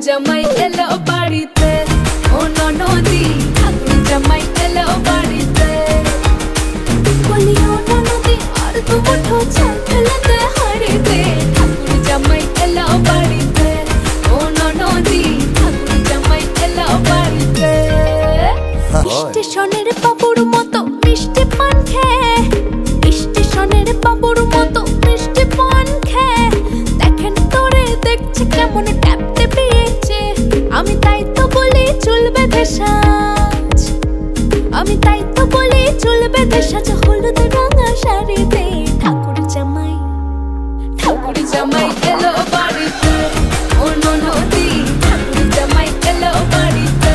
জামাই এলো বাড়িতে, ও ননদি ঠাকুর জামাই এলো বাড়িতে। বলি ও ননদি আর তো মুঠো চাল ফেলতে হাড়িতে, ঠাকুর জামাই এলো বাড়িতে, ও ননদি ঠাকুর জামাই এলো বাড়িতে। স্টেশনের বাবুর মতো মিষ্টি পান খেয়ে, স্টেশনের বাবুর মতো মিষ্টি পান খেয়ে, দেখেন তোরে দেখছে কেমন ট্যাপ টেপিয়েছে। আমি তাই তো বলি চুল বেঁধে সাজ, আমি তাই তো বলি চুল বেঁধে সাজ হলুদ রঙা শাড়িতে। ঠাকুর জামাই, ঠাকুর জামাই এলো বাড়িতে, ও ননদি ঠাকুর জামাই এলো বাড়িতে।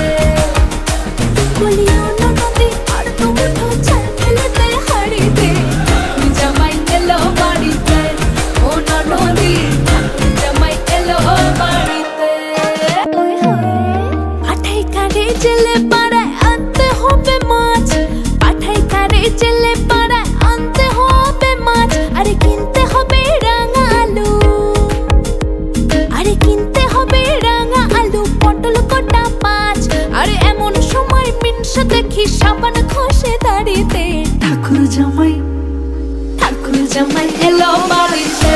বলি ও ননদি আর তো মুঠো চাল ফেলতে হাড়িতে, ঠাকুর জামাই এলো বাড়িতে, ও ননদি ঠাকুর জামাই এলো বাড়িতে। পাঠাই কারে জেলে পাড়ায় আনতে হবে মাছ, পাঠাই কারে জেলে পাড়ায় আনতে হবে মাছ। আরে কিনতে হবে রাঙা আলু, আরে কিনতে হবে রাঙা আলু, পটল কটা 5। আরে এমন সময় মিনসা দেখি সাবান ঘষে দাড়িতে। ঠাকুর জামাই, ঠাকুর জামাই এলো বাড়িতে।